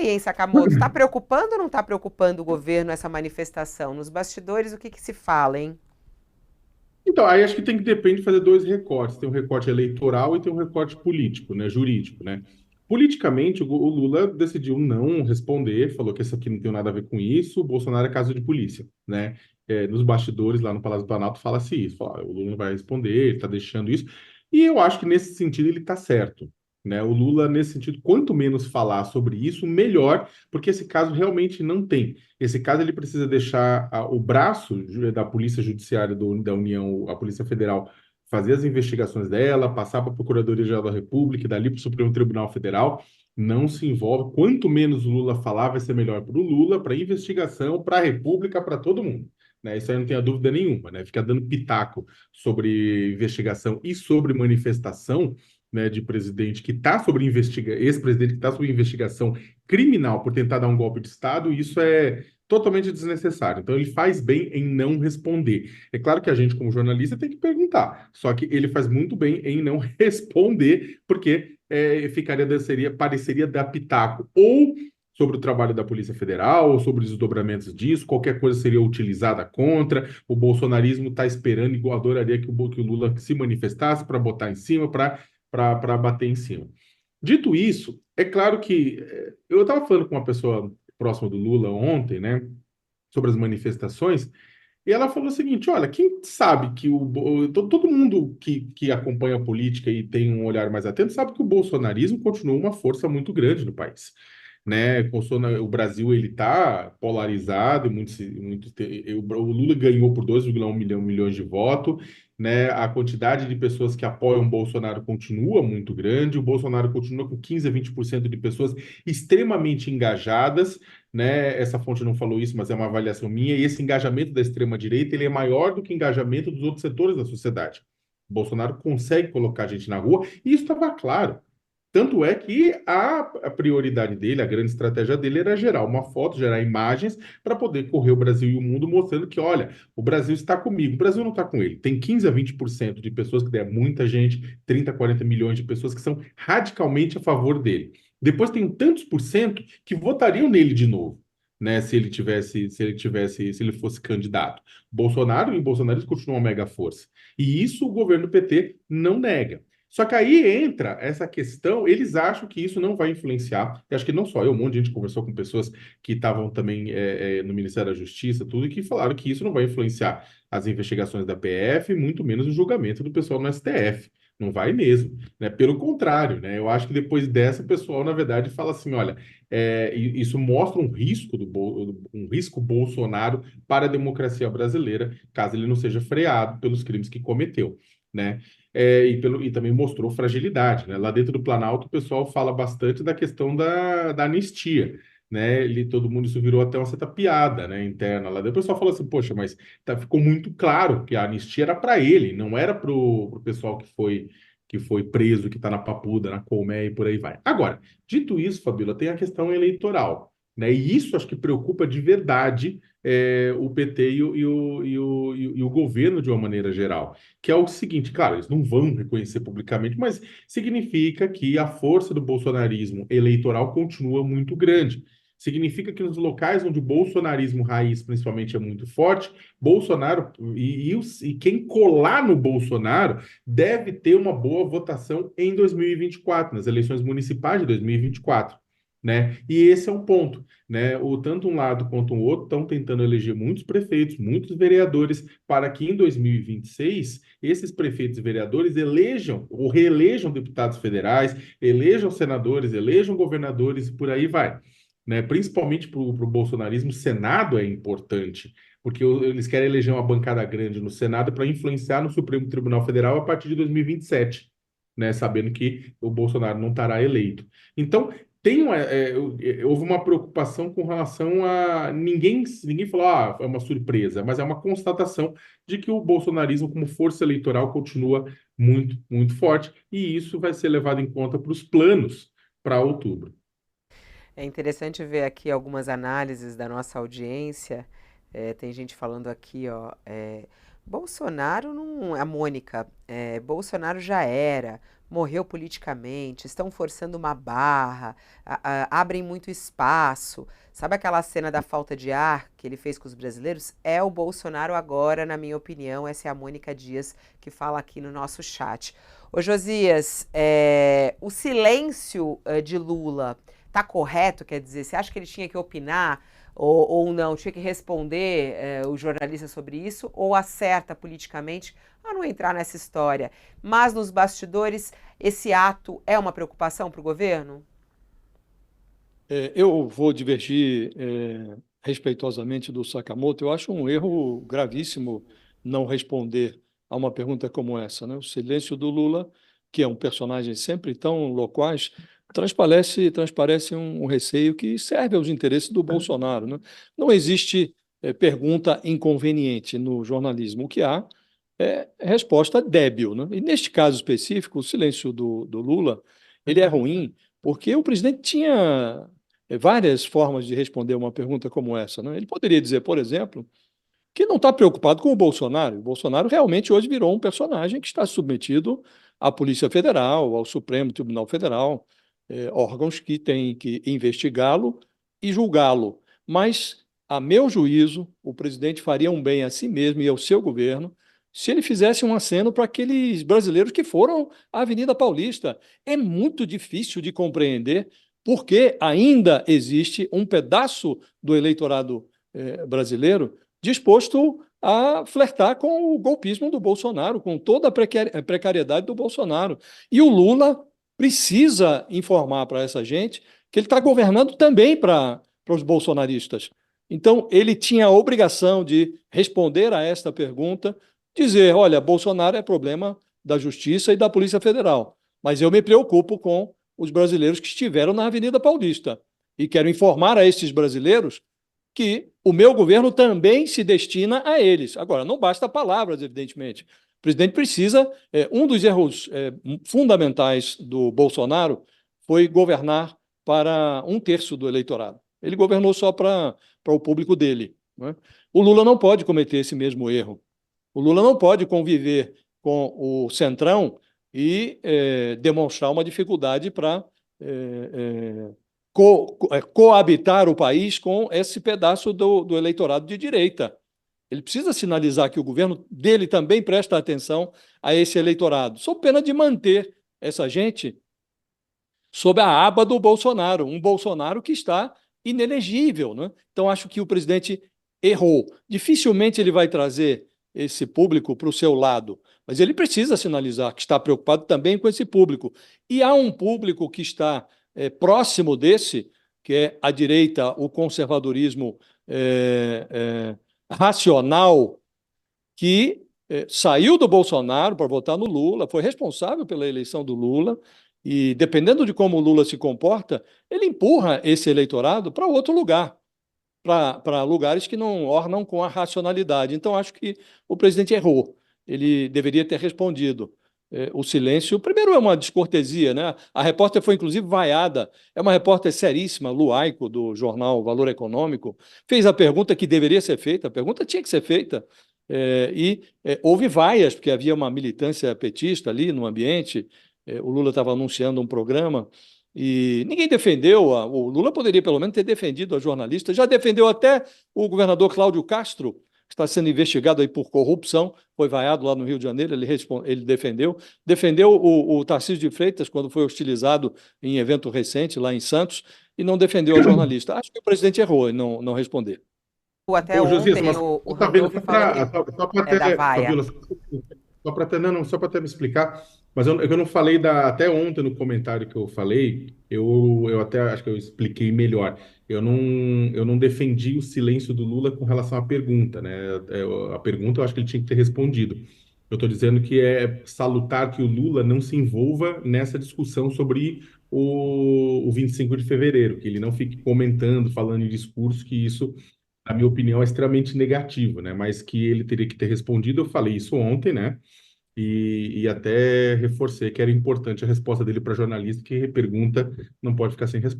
aí, hein, Sakamoto? Está preocupando ou não está preocupando o governo essa manifestação? Nos bastidores, o que que se fala, hein? Então, aí acho que tem que depende de fazer dois recortes. Tem um recorte eleitoral e tem um recorte político, né, jurídico, né? Politicamente, o Lula decidiu não responder, falou que isso aqui não tem nada a ver com isso, o Bolsonaro é caso de polícia, né? Nos bastidores, lá no Palácio do Planalto, fala-se isso, fala, o Lula não vai responder, ele está deixando isso. E eu acho que nesse sentido ele está certo, né? O Lula, nesse sentido, quanto menos falar sobre isso, melhor, porque esse caso realmente não tem. Esse caso ele precisa deixar o braço da Polícia Judiciária da União, a Polícia Federal, fazer as investigações dela, passar para a Procuradoria-Geral da República, e dali para o Supremo Tribunal Federal. Não se envolve. Quanto menos o Lula falar, vai ser melhor para o Lula, para a investigação, para a República, para todo mundo. Né? Isso aí não tenha dúvida nenhuma. Né? Ficar dando pitaco sobre investigação e sobre manifestação, né, de presidente que está sobre ex-presidente que está sob investigação criminal por tentar dar um golpe de Estado, isso é totalmente desnecessário. Então, ele faz bem em não responder. É claro que a gente, como jornalista, tem que perguntar, só que ele faz muito bem em não responder, porque pareceria dar pitaco ou sobre o trabalho da Polícia Federal, ou sobre os desdobramentos disso, qualquer coisa seria utilizada contra. O bolsonarismo está esperando, igual adoraria que o Lula se manifestasse para botar em cima, para bater em cima. Dito isso, é claro que eu estava falando com uma pessoa próxima do Lula ontem, né, sobre as manifestações, e ela falou o seguinte: olha, quem sabe que todo mundo que acompanha a política e tem um olhar mais atento sabe que o bolsonarismo continua uma força muito grande no país. Né? O Brasil ele está polarizado, o Lula ganhou por 2,1 milhões de votos, né? A quantidade de pessoas que apoiam o Bolsonaro continua muito grande, o Bolsonaro continua com 15 a 20% de pessoas extremamente engajadas, né? Essa fonte não falou isso, mas é uma avaliação minha, e esse engajamento da extrema-direita ele é maior do que o engajamento dos outros setores da sociedade. O Bolsonaro consegue colocar a gente na rua, e isso estava claro. Tanto é que a prioridade dele, a grande estratégia dele era gerar uma foto, gerar imagens para poder correr o Brasil e o mundo mostrando que, olha, o Brasil está comigo. O Brasil não está com ele. Tem 15 a 20% de pessoas, que é muita gente, 30, 40 milhões de pessoas que são radicalmente a favor dele. Depois tem tantos por cento que votariam nele de novo, né, se ele fosse candidato. Bolsonaro e o bolsonarismo continuam uma mega força. E isso o governo PT não nega. Só que aí entra essa questão, eles acham que isso não vai influenciar. Eu acho que não só eu, um monte de gente conversou com pessoas que estavam também no Ministério da Justiça, tudo, e que falaram que isso não vai influenciar as investigações da PF, muito menos o julgamento do pessoal no STF. Não vai mesmo, né? Pelo contrário, né? Eu acho que depois dessa, o pessoal, na verdade, fala assim: olha, isso mostra um risco Bolsonaro para a democracia brasileira, caso ele não seja freado pelos crimes que cometeu. Né? E também mostrou fragilidade, né? Lá dentro do Planalto, o pessoal fala bastante da questão da anistia, né? Todo mundo, isso virou até uma certa piada, né, interna. Lá daí o pessoal falou assim: poxa, mas ficou muito claro que a anistia era para ele, não era para o pessoal que foi preso, que está na Papuda, na Colmeia e por aí vai. Agora, dito isso, Fabíola, tem a questão eleitoral, né? E isso acho que preocupa de verdade o PT e o governo de uma maneira geral, que é o seguinte: claro, eles não vão reconhecer publicamente, mas significa que a força do bolsonarismo eleitoral continua muito grande. Significa que nos locais onde o bolsonarismo raiz, principalmente, é muito forte, Bolsonaro e quem colar no Bolsonaro deve ter uma boa votação em 2024, nas eleições municipais de 2024. Né? E esse é um ponto, né? Tanto um lado quanto o outro estão tentando eleger muitos prefeitos, muitos vereadores, para que em 2026 esses prefeitos e vereadores elejam ou reelejam deputados federais, elejam senadores, elejam governadores e por aí vai. Né? Principalmente para o bolsonarismo, o Senado é importante, porque eles querem eleger uma bancada grande no Senado para influenciar no Supremo Tribunal Federal a partir de 2027, né? Sabendo que o Bolsonaro não estará eleito. Então, houve uma preocupação com relação a ninguém falou, é uma surpresa, mas é uma constatação de que o bolsonarismo como força eleitoral continua muito, muito forte, e isso vai ser levado em conta para os planos para outubro. É interessante ver aqui algumas análises da nossa audiência. Tem gente falando aqui, ó, Bolsonaro não, a Mônica, Bolsonaro já era. morreu politicamente, estão forçando uma barra, abrem muito espaço. Sabe aquela cena da falta de ar que ele fez com os brasileiros? É o Bolsonaro agora, na minha opinião. Essa é a Mônica Dias que fala aqui no nosso chat. Ô Josias, o silêncio de Lula tá correto? Quer dizer, você acha que ele tinha que opinar ou não? Tinha que responder o jornalista sobre isso? Ou acerta politicamente a não entrar nessa história? Mas nos bastidores, esse ato é uma preocupação para o governo? Eu vou divergir respeitosamente do Sakamoto. Eu acho um erro gravíssimo não responder a uma pergunta como essa, né? O silêncio do Lula, que é um personagem sempre tão loquaz, transparece um receio que serve aos interesses do Bolsonaro, né? Não existe pergunta inconveniente no jornalismo. O que há é resposta débil, né? E neste caso específico, o silêncio do Lula, ele é ruim porque o presidente tinha várias formas de responder uma pergunta como essa, né? Ele poderia dizer, por exemplo, que não está preocupado com o Bolsonaro. O Bolsonaro realmente hoje virou um personagem que está submetido à Polícia Federal, ao Supremo Tribunal Federal, órgãos que têm que investigá-lo e julgá-lo. Mas, a meu juízo, o presidente faria um bem a si mesmo e ao seu governo se ele fizesse um aceno para aqueles brasileiros que foram à Avenida Paulista. É muito difícil de compreender porque ainda existe um pedaço do eleitorado brasileiro disposto a flertar com o golpismo do Bolsonaro, com toda a precariedade do Bolsonaro. E o Lula precisa informar para essa gente que ele está governando também para os bolsonaristas. Então, ele tinha a obrigação de responder a esta pergunta, dizer, olha, Bolsonaro é problema da Justiça e da Polícia Federal, mas eu me preocupo com os brasileiros que estiveram na Avenida Paulista e quero informar a esses brasileiros que o meu governo também se destina a eles. Agora, não basta palavras, evidentemente. O presidente precisa... um dos erros fundamentais do Bolsonaro foi governar para um terço do eleitorado. Ele governou só para o público dele, né? O Lula não pode cometer esse mesmo erro. O Lula não pode conviver com o Centrão e demonstrar uma dificuldade para coabitar o país com esse pedaço do eleitorado de direita. Ele precisa sinalizar que o governo dele também presta atenção a esse eleitorado, sob pena de manter essa gente sob a aba do Bolsonaro, um Bolsonaro que está inelegível, né? Então, acho que o presidente errou. Dificilmente ele vai trazer esse público para o seu lado, mas ele precisa sinalizar que está preocupado também com esse público. E há um público que está próximo desse, que é a direita, o conservadorismo racional, que saiu do Bolsonaro para votar no Lula, foi responsável pela eleição do Lula, e dependendo de como o Lula se comporta, ele empurra esse eleitorado para outro lugar, para lugares que não ornam com a racionalidade. Então, acho que o presidente errou. Ele deveria ter respondido. O silêncio, primeiro, é uma descortesia, né? A repórter foi, inclusive, vaiada. É uma repórter seríssima, Luaico, do jornal Valor Econômico, fez a pergunta que deveria ser feita, a pergunta tinha que ser feita, houve vaias, porque havia uma militância petista ali no ambiente, o Lula estava anunciando um programa, e ninguém defendeu, o Lula poderia pelo menos ter defendido a jornalista, já defendeu até o governador Cláudio Castro, que está sendo investigado aí por corrupção, foi vaiado lá no Rio de Janeiro, ele defendeu o Tarcísio de Freitas quando foi hostilizado em evento recente lá em Santos, e não defendeu a jornalista. Acho que o presidente errou em não responder. Até Ô, Josias, ontem mas o Fabíola, Randolph falou que só para é da até, vaia. Fabíola, só para até me explicar, mas eu não falei até ontem no comentário que eu falei, eu até acho que eu expliquei melhor. Eu não defendi o silêncio do Lula com relação à pergunta, né? A pergunta eu acho que ele tinha que ter respondido. Eu estou dizendo que é salutar que o Lula não se envolva nessa discussão sobre o 25 de fevereiro, que ele não fique comentando, falando em discurso, que isso, na minha opinião, é extremamente negativo, né? Mas que ele teria que ter respondido, eu falei isso ontem, né? E até reforcei que era importante a resposta dele para jornalista, que pergunta não pode ficar sem resposta.